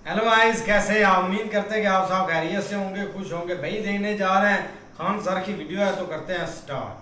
Hello guys, कैसे आप? उम्मीद करते हैं कि आप सब खैरियत से होंगे, खुश होंगे। भाई देखने जा रहे हैं खान सर की वीडियो है, तो करते हैं स्टार्ट।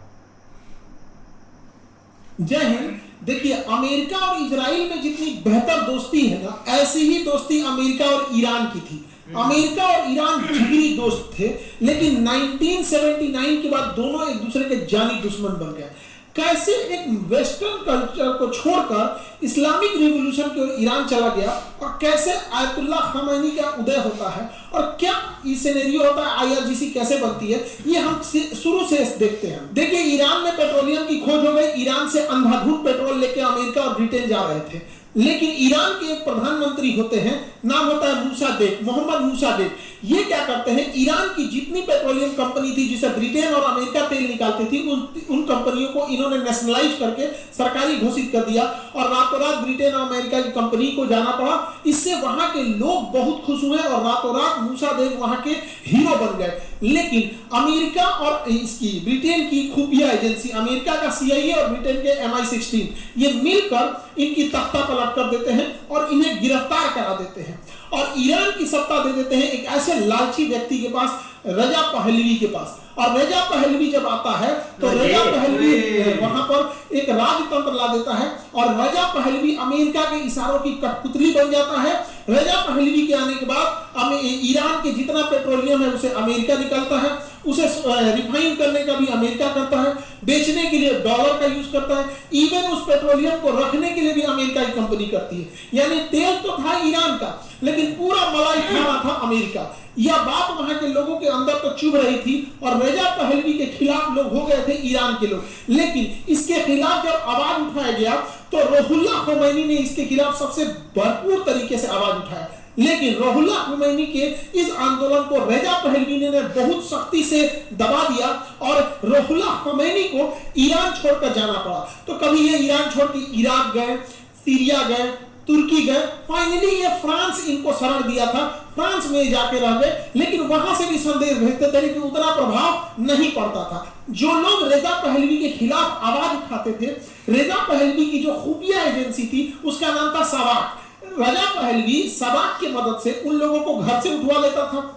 जय हिंद। देखिए, अमेरिका और इजराइल में जितनी बेहतर दोस्ती है ना, ऐसी ही दोस्ती अमेरिका और ईरान की थी। अमेरिका और ईरान जिगरी दोस्त थे, लेकिन 1979 के बाद दोनों एक दूसरे के जानी दुश्मन बन गए। कैसे एक वेस्टर्न कल्चर को छोड़कर इस्लामिक रिवॉल्यूशन की ओर ईरान चला गया, और कैसे आयतुल्लाह खमैनी का उदय होता है, और क्या ये सिनेरियो होता है, आईआरजीसी कैसे बनती है, ये हम शुरू से देखते हैं। देखिए, ईरान में पेट्रोलियम की खोज हो गई। ईरान से अंधाधुंध पेट्रोल लेके अमेरिका और ब्रिटेन जा रहे थे, लेकिन ईरान के एक प्रधानमंत्री होते हैं, नाम होता है मूसादेक, मोहम्मद मूसादेक। ये क्या करते हैं, ईरान की जितनी पेट्रोलियम कंपनी थी जिसे ब्रिटेन और अमेरिका तेल निकालती थी, उन कंपनियों को इन्होंने नेशनलाइज करके सरकारी घोषित कर दिया, और रातों रात ब्रिटेन और अमेरिका की कंपनी को जाना पड़ा। इससे वहां के लोग बहुत खुश हुए और रातों रात मूसादेक वहां के हीरो बन गए। लेकिन अमेरिका और इसकी ब्रिटेन की खुफिया एजेंसी, अमेरिका का सीआईए और ब्रिटेन के MI16, ये मिलकर इनकी तख्ता पलट कर देते हैं और इन्हें गिरफ्तार करा देते हैं, और ईरान की सत्ता दे देते हैं एक ऐसे लालची व्यक्ति के पास, रजा पहलवी के पास। और रजा पहलवी जब आता है तो रजा पहलवी वहां पर एक राजतंत्र ला देता है, और रजा पहलवी अमेरिका के इशारों की कठपुतली बन जाता है। रजा पहलवी के आने के बाद ईरान के जितना पेट्रोलियम है उसे अमेरिका निकालता है, उसे रिफाइन करने का भी अमेरिका करता है, बेचने के लिए डॉलर का यूज करता है, इवन उस पेट्रोलियम को रखने के लिए भी अमेरिका की कंपनी करती है। यानी तेल तो था ईरान का, लेकिन पूरा मलाई खाना था अमेरिका। यह बात वहां के लोगों के अंदर तो चुभ रही थी, और रजा पहलवी के खिलाफ लोग हो गए थे ईरान के लोग। लेकिन इसके खिलाफ जब आवाज उठाया गया तो रुहुल्लाह खुमैनी ने इसके खिलाफ सबसे भरपूर तरीके से आवाज उठाया। लेकिन रुहुल्लाह खुमैनी के इस आंदोलन को रजा पहलवी ने बहुत सख्ती से दबा दिया, और रुहुल्लाह खुमैनी को ईरान छोड़कर जाना पड़ा। तो कभी ये ईरान छोड़ के इराक गए, सीरिया गए, तुर्की गए, फाइनली ये फ्रांस इनको शरण दिया था, फ्रांस में जाके रह गए। लेकिन वहां से भी संदेश भेजते थे, लेकिन उतना प्रभाव नहीं पड़ता था। जो लोग रजा पहलवी के खिलाफ आवाज उठाते थे, रजा पहलवी की जो खुफिया एजेंसी थी उसका नाम था सवाक। रजा पहलवी सवाक की मदद से उन लोगों को घर से उठवा लेता था,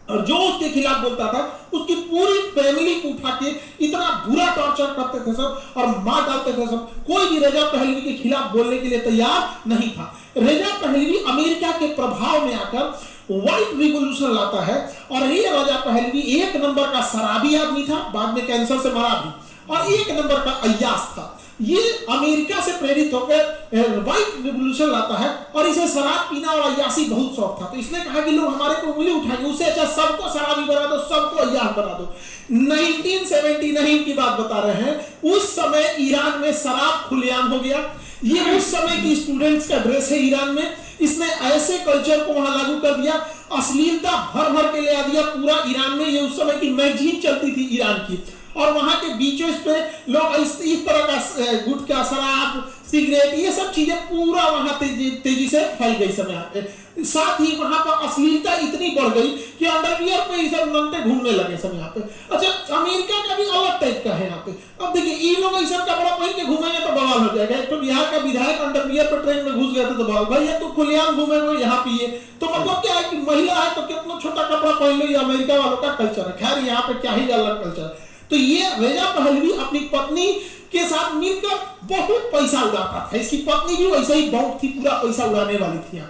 और जो उसके खिलाफ बोलता था उसकी पूरी फैमिली को उठा के इतना बुरा टॉर्चर करते थे सब, और मार डालते थे सब। कोई भी रजा पहलवी के खिलाफ बोलने के लिए तैयार नहीं था। रजा पहलवी अमेरिका के प्रभाव में आकर व्हाइट रिवॉल्यूशन लाता है, और ये रजा पहलवी एक नंबर का शराबी आदमी था, बाद में कैंसर से मरा भी, और एक नंबर का अय्याश था। ये अमेरिका से प्रेरित होकर व्हाइट रिवॉल्यूशन लाता है, और इसे शराब पीना और अय्याशी बहुत शौक था। तो इसने कहा कि लोग हमारे को उंगली उठाएंगे, उससे अच्छा सबको शराबी बना दो, सबको अय्याश बना दो। 1979 की बात बता रहे हैं। उस समय ईरान में शराब खुलेआम हो गया। ये उस समय की स्टूडेंट्स का ड्रेस है ईरान में। इसने ऐसे कल्चर को वहां लागू कर दिया, अश्लीलता भर भर के ले आ दिया पूरा ईरान में। ये उस समय की मैगजीन चलती थी ईरान की, और वहां के बीचों पे लोग इस तरह का गुटखा, शराब, सिगरेट, ये सब चीजें पूरा वहां तेजी से फैल गई समय यहाँ पे। साथ ही वहां पर अश्लीलता इतनी बढ़ गई कि अंडरवियर पे ये सब लंगटे घूमने लगे सब यहाँ पे। अच्छा, अमेरिका का भी अलग टाइप का है यहाँ पे। अब देखिए, ये लोग ऐसा कपड़ा पहन के घूमेंगे तो बवाल हो जाएगा। एक तो बिहार का विधायक अंडरवियर पर ट्रेन में घुस गए थे तो बवाल, भाई ये तो खुलेआम घूमे हुए यहाँ पिए। तो मतलब क्या है कि महिला है तो कितना छोटा कपड़ा पहन लो, ये अमेरिका वालों का कल्चर है। खैर, यहाँ पे क्या ही अलग कल्चर है। तो ये रजा पहलवी अपनी पत्नी के साथ मिलकर बहुत पैसा उड़ाता था। इसकी पत्नी भी वैसे ही बहुत थी, पूरा पैसा उड़ाने वाली थी।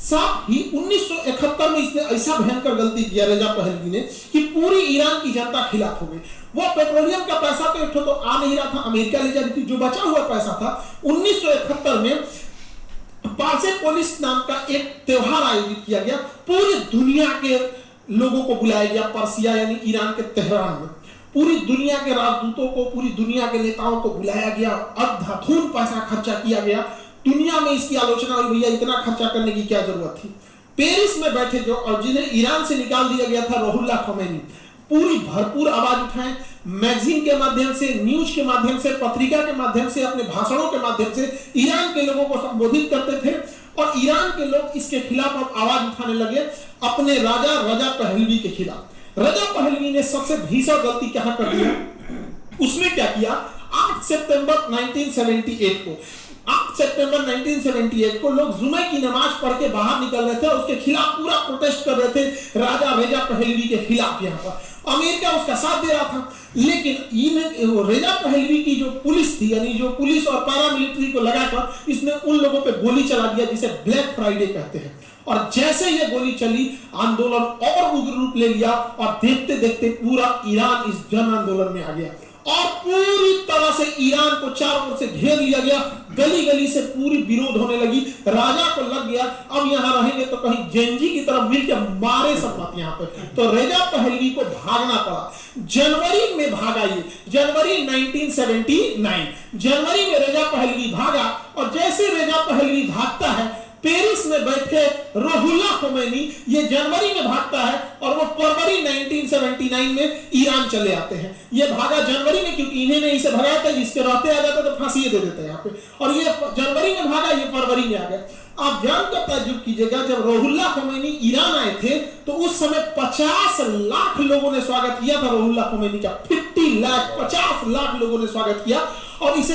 साथ ही 1971 में इसने ऐसा भयंकर गलती किया रजा पहलवी ने कि पूरी ईरान की जनता खिलाफ हो गई। वो पेट्रोलियम का पैसा तो एक तो आ नहीं रहा था, अमेरिका ले जा रही थी। जो बचा हुआ पैसा था, 1971 में पर्सेपोलिस नाम का एक त्योहार आयोजित किया गया। पूरी दुनिया के लोगों को बुलाया गया पर्सिया यानी ईरान के तेहरान में। पूरी दुनिया के राजदूतों को, पूरी दुनिया के नेताओं को बुलाया गया, अंधाधुंध पैसा खर्चा किया गया। दुनिया में इसकी आलोचना हुई, भैया इतना खर्चा करने की क्या जरूरत थी। पेरिस में बैठे जो, और जिन्हें ईरान से निकाल दिया गया था, रुहुल्लाह खुमैनी, पूरी भरपूर आवाज उठाएं, मैगजीन के माध्यम से, न्यूज के माध्यम से, पत्रिका के माध्यम से, अपने भाषणों के माध्यम से ईरान के लोगों को संबोधित करते थे। और ईरान के लोग इसके खिलाफ अब आवाज उठाने लगे, अपने राजा रजा पहलवी के खिलाफ। रजा पहलवी ने सबसे भीषण गलती क्या कर दिया, उसने क्या किया, 8 सितंबर 1978 को 8 सितंबर 1978 को लोग जुमे की नमाज पढ़ के बाहर निकल रहे थे और उसके खिलाफ पूरा प्रोटेस्ट कर रहे थे, राजा रेजा पहलवी के खिलाफ। यहाँ पर अमेरिका उसका साथ दे रहा था, लेकिन रेजा पहलवी की जो पुलिस थी, यानी जो पुलिस और पैरामिलिट्री को लगाकर इसने उन लोगों पे गोली चला दिया जिसे ब्लैक फ्राइडे कहते हैं। और जैसे ये गोली चली, आंदोलन और उग्र रूप ले लिया और देखते देखते पूरा ईरान इस जन आंदोलन में आ गया और पूरी तरह से ईरान को चारों ओर से घेर लिया गया। गली गली से पूरी विरोध होने लगी। राजा को लग गया अब यहां रहेंगे तो कहीं जेनजी की तरफ मिलकर मारे सब मत यहाँ पे। तो रेजा पहलवी को भागना पड़ा। जनवरी में भागा ये, जनवरी 1979 जनवरी में रेजा पहलवी भागा। और जैसे रेजा पहलवी भागता है, पेरिस में बैठे रुहुल्लाह खोमैनी ये जनवरी में भागता है और वो फरवरी 1979 में ईरान चले आते हैं। ये भागा जनवरी में क्योंकि इन्हें नहीं इसे भगाया था, इसके रहते आ जाता तो फांसी दे देते यहाँ पे। और ये जनवरी में भागा, ये फरवरी में आ गया। आप जानकर ताज्जुब कीजिएगा, जब रुहुल्लाह खोमैनी ईरान आए थे तो उस समय 50 लाख लोगों ने स्वागत किया था रुहुल्लाह खोमैनी का। 50 लाख लोगों ने स्वागत किया और इसे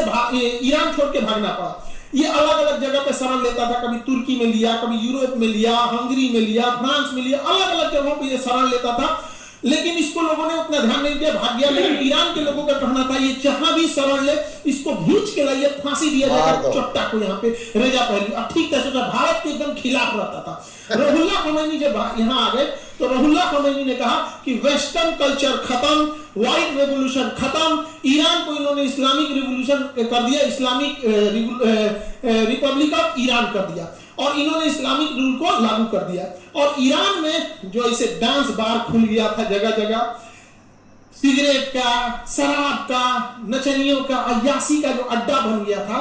ईरान छोड़ के भागना पड़ा। ये अलग अलग जगह पे शरण लेता था, कभी तुर्की में लिया, कभी यूरोप में लिया, हंगरी में लिया, फ्रांस में लिया, अलग अलग जगहों पे ये शरण लेता था। लेकिन इसको लोगों ने उतना ध्यान नहीं दिया, भाग गया। लेकिन ईरान के लोगों का कहना था ये जहां भी शरण ले इसको खींच के लाइए, फांसी दिया जाएगा चट्टा को यहाँ पे रेजा पहलवी। ठीक है, सोचा भारत के एकदम खिलाफ रहता था। रुहुल्लाह खोमैनी जब यहाँ आ गए तो रुहुल्लाह खोमैनी ने कहा कि वेस्टर्न कल्चर खत्म, व्हाइट रेवोल्यूशन खत्म। ईरान को इन्होंने इस्लामिक रिवोल्यूशन कर दिया, इस्लामिक रिपब्लिक ऑफ ईरान कर दिया और इन्होंने इस्लामिक रूल को लागू कर दिया। और ईरान में जो इसे डांस बार खुल गया था जगह जगह, सिगरेट का, शराब का, नचनियों का, अय्यासी का जो अड्डा बन गया था।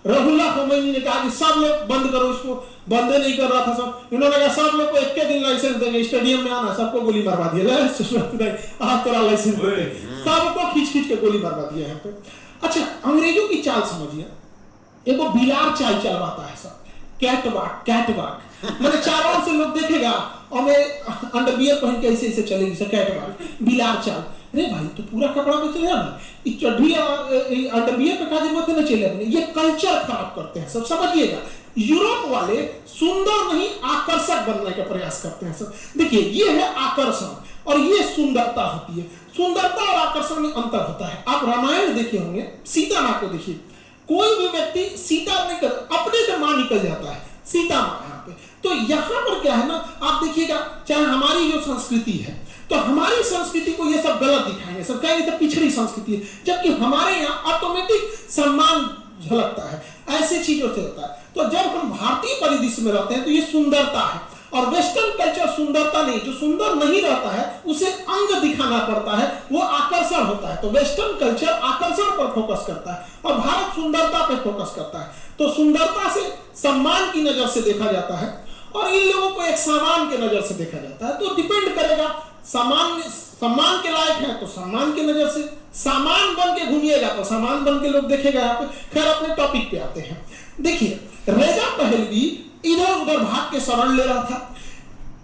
रुहुल्लाह खोमैनी ने कहा कि सब लोग बंद करो इसको। बंद नहीं कर रहा था सब। इन्होंने कहा सब लोग को एक के दिन लाइसेंस देंगे, स्टेडियम में आना, सबको गोली मरवा दिया। आज तेरा लाइसेंस देते, सबको खींच खींच के गोली मरवा दिया यहाँ पे। अच्छा, अंग्रेजों की चाल समझिए, एगो बिलार चाल चलवाता है सब, कैटवाक मैंने चारों ओर से लोग देखेगा और मैं अंडरवियर पहन के ऐसे ऐसे चलेगी सर, कैटवाक, बिलार चाल। अरे भाई तो पूरा कपड़ा में चले ना, इस चड्ढी अंडरवियर पे का जरूरत है ना चले अपने। ये कल्चर खराब करते हैं सब, समझिएगा। यूरोप वाले सुंदर नहीं आकर्षक बनने का प्रयास करते हैं सब। देखिए ये है आकर्षण और ये सुंदरता होती है। सुंदरता और आकर्षण में अंतर होता है। आप रामायण देखे होंगे, सीता माँ को देखिए, कोई भी व्यक्ति सीता नहीं कर, अपने से मां निकल जाता है, सीता मां यहाँ पे। तो यहाँ पर क्या है ना, आप देखिएगा, चाहे हमारी जो संस्कृति है तो हमारी संस्कृति को ये सब गलत दिखाएंगे, सब कहेंगे तो पिछड़ी संस्कृति है, जबकि हमारे यहाँ ऑटोमेटिक सम्मान झलकता है, ऐसे चीजों से होता है। तो जब हम भारतीय परिदृश्य में रहते हैं तो ये सुंदरता है। और वेस्टर्न कल्चर सुंदरता नहीं, जो सुंदर नहीं रहता है उसे अंग दिखाना पड़ता है, वो आकर्षण होता है। तो वेस्टर्न कल्चर आकर्षण पर फोकस करता है और भारत सुंदरता पर फोकस करता है। तो सुंदरता से सम्मान की नजर से देखा जाता है और इन लोगों को एक सामान के नजर से देखा जाता है। तो डिपेंड करेगा, सम्मान के लायक है तो सम्मान की नजर से, सामान बन के घूमिएगा तो सामान बन के लोग देखेगा यहाँ पे। खैर अपने टॉपिक पे आते हैं। देखिए रेजा पहलवी इधर उधर भाग के शरण ले रहा था।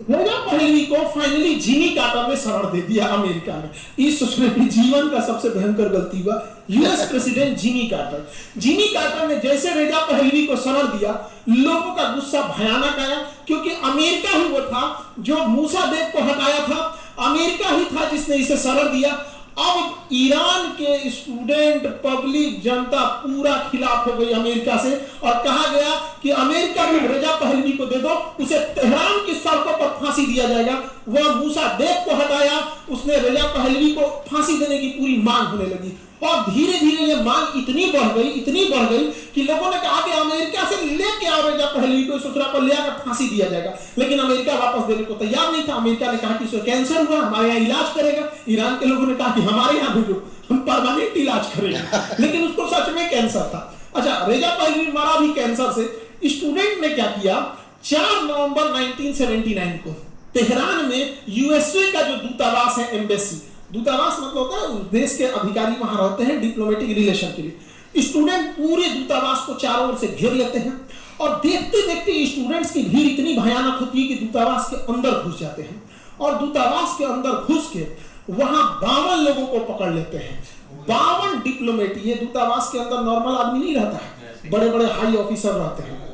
रेजा पहलवी को फाइनली जिमी कार्टर ने शरण दे दिया अमेरिका में। इस जीवन का सबसे भयंकर गलती हुआ, यूएस प्रेसिडेंट जिमी कार्टर ने जैसे रेजा पहलवी को शरण दिया, लोगों का गुस्सा भयानक आया, क्योंकि अमेरिका ही वो था जो मूसादेव को हटाया था, अमेरिका ही था जिसने इसे शरण दिया। अब ईरान के स्टूडेंट, पब्लिक, जनता पूरा खिलाफ हो गई अमेरिका से और कहा गया कि अमेरिका में रेजा पहलवी को दे दो, उसे तेहरान की सड़कों पर फांसी दिया जाएगा। वह मूसादेव को हटाया, उसने रेजा पहलवी को फांसी देने की पूरी मांग होने लगी और धीरे धीरे ये मांग इतनी बढ़ गई कि लोगों ने कहा कि अमेरिका से लेके आओ रेजा पहलवी को, ससुरा को ले आकर फांसी दिया जाएगा। लेकिन अमेरिका वापस देने को तैयार नहीं था। अमेरिका ने कहा कि इसे कैंसर हुआ, हमारे यहाँ इलाज करेगा। ईरान के लोगों ने कहा कि हमारे यहाँ भेजो, हम परमानेंट इलाज करेंगे। लेकिन उसको सच में कैंसर था। अच्छा, रेजा पहलवी मरा भी कैंसर से। स्टूडेंट ने क्या किया, 4 नवंबर 1979 को तेहरान में यूएसए का जो दूतावास है, एम्बेसी, दूतावास मतलब होता है देश के अधिकारी वहां रहते हैं डिप्लोमेटिक रिलेशन के लिए। स्टूडेंट पूरे दूतावास को चारों ओर से घेर लेते हैं और देखते देखते स्टूडेंट्स की भीड़ इतनी भयानक होती है कि दूतावास के अंदर घुस जाते हैं और दूतावास के अंदर घुस के वहां 52 लोगों को पकड़ लेते हैं। 52 डिप्लोमेट। ये दूतावास के अंदर नॉर्मल आदमी नहीं रहता है, बड़े बड़े हाई ऑफिसर रहते हैं।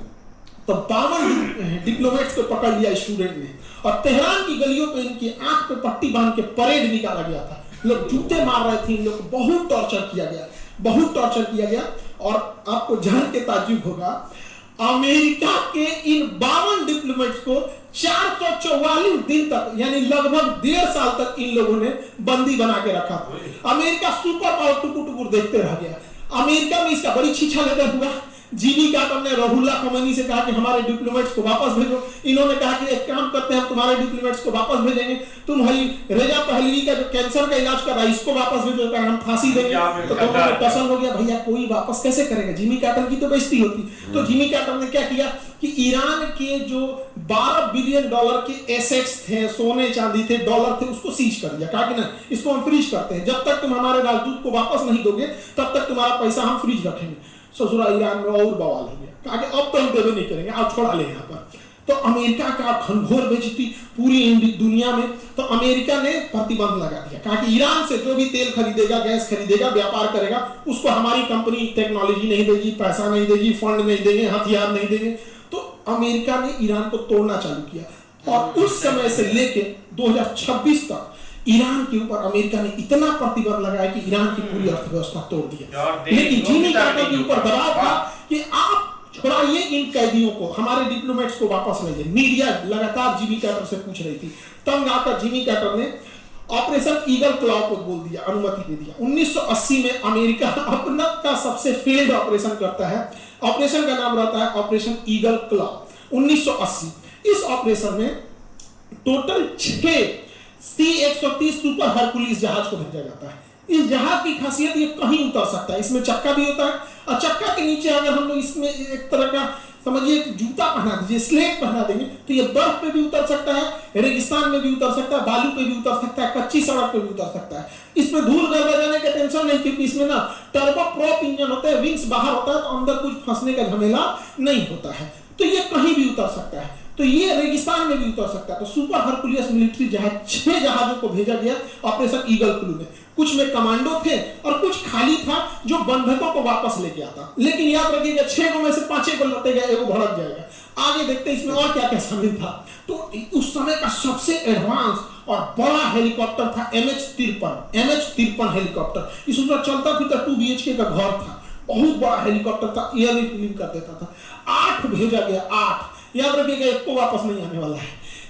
तो 52 डिप्लोमेट्स को पकड़ लिया स्टूडेंट ने, और तेहरान की गलियों पे इनकी आंख पे पट्टी बांध के परेड निकाला गया था। लोग जूते मार रहे थे, इन लोग को बहुत टॉर्चर किया गया, बहुत टॉर्चर किया गया। और आपको जान के ताज्जुब होगा, अमेरिका के इन 52 डिप्लोमेट्स को 444 दिन तक, यानी लगभग 1.5 साल तक इन लोगों ने बंदी बना के रखा था। अमेरिका सुपर पावर टुकुर टुकुर देखते रह गया। अमेरिका में इसका बड़ी छीछा लेकर हुआ। जिमी कार्टर ने रुहुल्लाह खमैनी से कहा कि हमारे डिप्लोमेट्स को वापस भेजो। इन्होंने कहा कि एक काम करते हैं, हम तुम्हारे डिप्लोमेट्स को वापस भेजेंगे, तुम भाई रेजा पहलवी का जो कैंसर का इलाज कर रहा है इसको वापस भेजो, कर हम फांसी देंगे। तो दोनों में टसल हो गया, भैया कोई वापस कैसे करेगा, जिमी कार्टर की तो बेइज्जती होती। तो जिमी कार्टर ने क्या किया कि ईरान के जो $12 बिलियन के एसेट्स थे, सोने चांदी थे, डॉलर थे, उसको सीज कर दिया। कहा कि ना इसको हम फ्रीज करते हैं, जब तक तुम हमारे राजदूत को वापस नहीं दोगे तब तक तुम्हारा पैसा हम फ्रीज रखेंगे। ससुरा ईरान में और बवाल हो गया, कहा कि अब तो हम देवे नहीं करेंगे, आप छोड़ा ले यहाँ पर। तो अमेरिका का घनघोर बेइज्जती पूरी दुनिया में। तो अमेरिका ने प्रतिबंध लगा दिया, कहा कि ईरान से जो भी तेल खरीदेगा, गैस खरीदेगा, व्यापार करेगा, उसको हमारी कंपनी टेक्नोलॉजी नहीं देगी, पैसा नहीं देगी, फंड नहीं देंगे, हथियार नहीं देंगे। तो अमेरिका ने ईरान को तोड़ना चालू किया, और उस समय से लेके 2026 तक ईरान के ऊपर अमेरिका ने इतना प्रतिबंध लगाया कि ईरान की पूरी अर्थव्यवस्था तोड़ दिया। लेकिन जिमी कार्टर के ऊपर दबाव था कि आप छुड़ाइए इन कैदियों को, हमारे डिप्लोमेट्स को वापस लाइए। मीडिया लगातार जिमी कार्टर से पूछ रही थी। तंग आकर जिमी कार्टर ने ऑपरेशन ईगल क्लॉ को बोल दिया, अनुमति दे दिया। 1980 में अमेरिका अपना का सबसे फेल्ड ऑपरेशन करता है। ऑपरेशन का नाम रहता है ऑपरेशन ईगल क्लॉ। 1980 इस ऑपरेशन में टोटल 6 C-130 सुपर हरकुलिस जहाज को भेजा जाता है। इस जहाज की खासियत ये कहीं उतर सकता है, इसमें चक्का भी होता है, और चक्का के नीचे अगर हम लोग इसमें एक तरह का समझिए जूता पहना दीजिए, स्लेट पहना देंगे, तो ये बर्फ पे भी उतर सकता है, रेगिस्तान में भी उतर सकता है, बालू पे भी उतर सकता है, कच्ची सड़क पे भी उतर सकता है। इसमें धूल गड़बड़ जाने का टेंशन नहीं, क्योंकि इसमें ना टर्बो प्रॉप इंजन होता है, विंग्स बाहर होता है, तो अंदर कुछ फंसने का झमेला नहीं होता है। तो ये कहीं भी उतर सकता है, तो ये रेगिस्तान में भी उतर सकता है। तो सुपर हरकुलिस मिलिट्री जहाज 6 जहाजों को भेजा गया ऑपरेशन ईगल क्लू में। कुछ में कमांडो थे और कुछ खाली था जो बंधकों को वापस लेके आता। लेकिन याद रखिएगा 6 में से 5 को लौटेगा, एगो भड़क जाएगा। आगे देखते हैं इसमें और क्या क्या शामिल था। तो उस समय का सबसे एडवांस और बड़ा हेलीकॉप्टर था MH-53 हेलीकॉप्टर। इसमें चलता फिरता 2 BHK का घर था, बहुत बड़ा हेलीकॉप्टर था, एयर रिफ्यूलिंग कर देता था। 8 भेजा गया, 8। याद रखिएगा एक को वापस नहीं आने वाला है,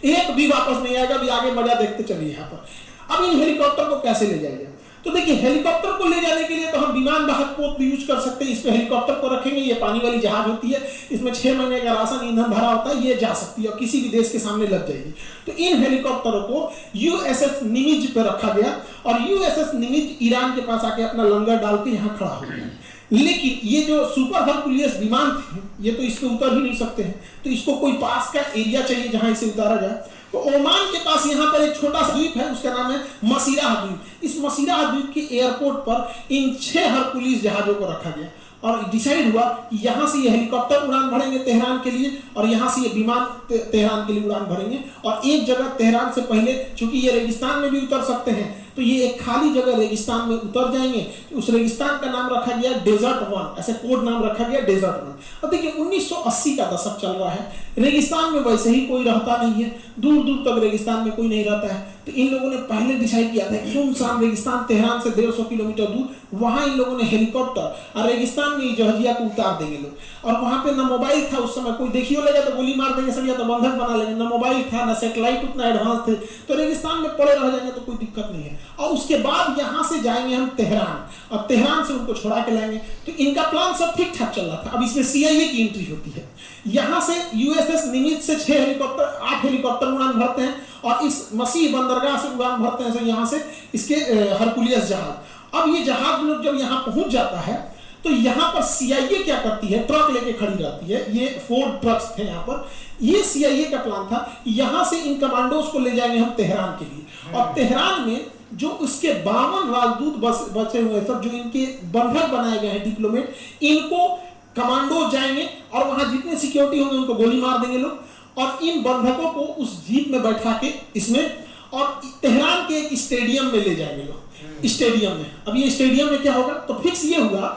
एक भी वापस नहीं आएगा। भी आगे मजा देखते चलिए यहाँ पर। अब इन हेलीकॉप्टर को कैसे ले जाएंगे? तो देखिए हेलीकॉप्टर को ले जाने के लिए तो हम विमान वाहक पोत भी यूज कर सकते हैं। इस पे हेलीकॉप्टर को रखेंगे, ये पानी वाली जहाज होती है, इसमें 6 महीने का राशन ईंधन भरा होता है, ये जा सकती है और किसी भी देश के सामने लग जाएगी। तो इन हेलीकॉप्टरों को USS निमिज पे रखा गया, और USS निमिज ईरान के पास आके अपना लंगर डाल के यहाँ खड़ा हो गया। लेकिन ये जो सुपर हरकुलिस विमान थे, ये तो इसमें उतर ही नहीं सकते हैं, तो इसको कोई पास का एरिया चाहिए जहां इसे उतारा जाए। तो ओमान के पास यहाँ पर एक छोटा सा द्वीप है, उसका नाम है मसीराह द्वीप। इस मसीराह द्वीप के एयरपोर्ट पर इन 6 हरकुलिस जहाजों को रखा गया, और डिसाइड हुआ कि यहाँ से ये हेलीकॉप्टर उड़ान भरेंगे तेहरान के लिए, और यहाँ से ये विमान तेहरान के लिए उड़ान भरेंगे। और एक जगह तेहरान से पहले, चूंकि ये रेगिस्तान में भी उतर सकते हैं, तो ये एक खाली जगह रेगिस्तान में उतर जाएंगे। उस रेगिस्तान का नाम रखा गया डेजर्ट 1, ऐसे कोड नाम रखा गया डेजर्ट 1। अब देखिए 1980 का दशक चल रहा है, रेगिस्तान में वैसे ही कोई रहता नहीं है, दूर दूर तक रेगिस्तान में कोई नहीं रहता है। तो इन लोगों ने पहले डिसाइड किया था कि सुनसान रेगिस्तान, तेहरान से 150 किलोमीटर दूर, वहां इन लोगों ने हेलीकॉप्टर और रेगिस्तान में जहाजिया को उतार देंगे लोग। और वहां पे ना मोबाइल था उस समय, कोई देखियो लेगा तो गोली मार देंगे सब, या तो बंधक बना लेंगे। ना मोबाइल था, ना सैटेलाइट उतना एडवांस थे, तो रेगिस्तान में पड़े रह जाएंगे तो कोई दिक्कत नहीं है। और उसके बाद यहाँ से जाएंगे हम तेहरान, और तेहरान से उनको छोड़ा के लाएंगे। तो इनका प्लान सब ठीक ठाक चल रहा था। अब इसमें CIA की एंट्री होती है। यहाँ से USS निमिज से 6 हेलीकॉप्टर, 8 हेलीकॉप्टर उड़ान भरते हैं, और इस मसीह बंदरगाह से उड़ान भरते हैं यहाँ से इसके हरकुलिस जहाज। अब ये जहाज लोग जब यहाँ पहुंच जाता है, तो यहाँ पर CIA क्या करती है, ट्रक लेके खड़ी रहती है। ये 4 ट्रक्स थे यहाँ पर। ये CIA का प्लान था, यहाँ से इन कमांडोज को ले जाएंगे हम तेहरान के लिए। और तेहरान में जो उसके 52 राजदूत बचे हुए सब, जो इनके बंधक बनाए गए हैं डिप्लोमेट, इनको कमांडो जाएंगे और वहां जितने सिक्योरिटी होंगे उनको गोली मार देंगे लोग, और इन बंधकों को उस जीप में बैठा के इसमें, और तेहरान के एक स्टेडियम में ले जाएंगे लोग। स्टेडियम में, अब ये स्टेडियम में क्या होगा, तो फिक्स ये हुआ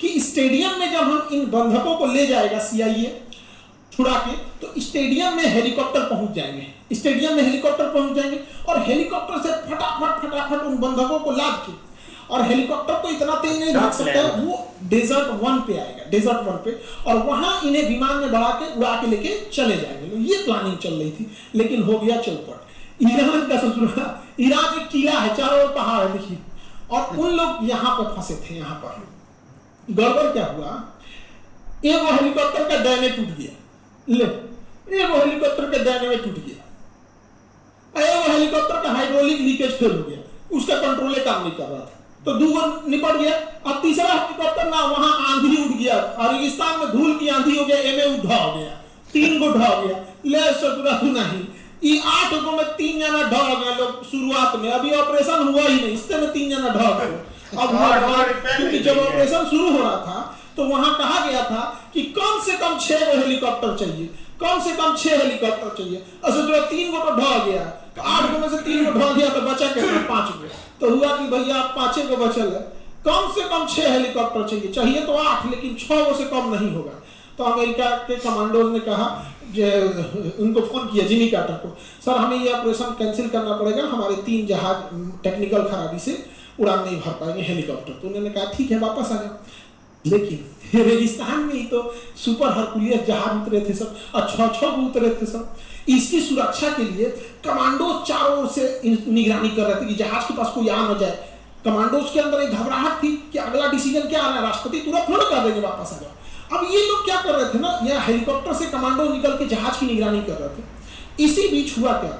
कि स्टेडियम में जब हम इन बंधकों को ले जाएगा CIA छुड़ा के, तो स्टेडियम में हेलीकॉप्टर पहुंच जाएंगे, स्टेडियम में हेलीकॉप्टर पहुंच जाएंगे और हेलीकॉप्टर से फटाफट उन बंधकों को लाद के, और हेलीकॉप्टर तो इतना तेज नहीं भाग सकता है, वो डेजर्ट 1 पे आएगा, डेजर्ट 1 पे, और वहां इन्हें विमान में बढ़ा के उड़ा के लेके चले जाएंगे। तो ये प्लानिंग चल रही थी, लेकिन हो गया चौपट। ईरान का ससुरा, ईरान एक किला है, चारों ओर पहाड़ है देखिए, और उन लोग यहाँ पर फंसे थे। यहाँ पर गड़बड़ क्या हुआ, एक हेलीकॉप्टर का दाहिने टूट गया, ले एक हेलीकॉप्टर के दाहिने में टूट गया, एक हेलीकॉप्टर का हाइड्रोलिक लीकेज फेल हो गया, उसका कंट्रोल काम नहीं कर रहा था, तो दूसरा निपट गया। अब तीसरा हेलीकॉप्टर ना, वहां आंधी उड़ गया, और रेगिस्तान में धूल की आंधी हो गया, एमे उठा हो गया, 3 गो ढह गया। ले ससुरा नहीं, ये 8 गो में 3 जना ढह गए लोग शुरुआत में, अभी ऑपरेशन हुआ ही नहीं, इससे में 3 जना ढह गए। अब क्योंकि जब ऑपरेशन शुरू हो रहा था तो वहां कहा गया था कि कम से कम 6 गो हेलीकॉप्टर चाहिए, कम से कम 6 हेलीकॉप्टर चाहिए। अच्छा जो 3 गो तो ढह गया, तो 8 गो में से 3 गो ढह गया, तो बचा कितना, 5 गो। तो हुआ कि भैया 5 गो बचल है, कम से कम 6 हेलीकॉप्टर चाहिए, चाहिए तो 8, लेकिन 6 गो से कम नहीं होगा। तो अमेरिका के कमांडोज ने कहा, उनको फोन किया जिमी कार्टर को, सर हमें ये ऑपरेशन कैंसिल करना पड़ेगा, हमारे 3 जहाज टेक्निकल खराबी से उड़ान नहीं भर पाएंगे हेलीकॉप्टर। तो उन्होंने कहा ठीक है वापस आ जाओ, लेकिन रेगिस्तान में ही तो सुपर हरकुलियस जहाज उतरे थे सब, और 6 उतरे थे सब। इसकी सुरक्षा के लिए कमांडोज चारों ओर से निगरानी कर रहे थे कि जहाज के पास कोई आ न जाए। कमांडोज के अंदर एक घबराहट थी कि अगला डिसीजन क्या आ रहा है, राष्ट्रपति तुरंत थोड़ा कर देंगे वापस आ जाओ। अब ये लोग क्या कर रहे थे ना, यह हेलीकॉप्टर से कमांडो निकल के जहाज की निगरानी कर रहे थे। इसी बीच हुआ क्या,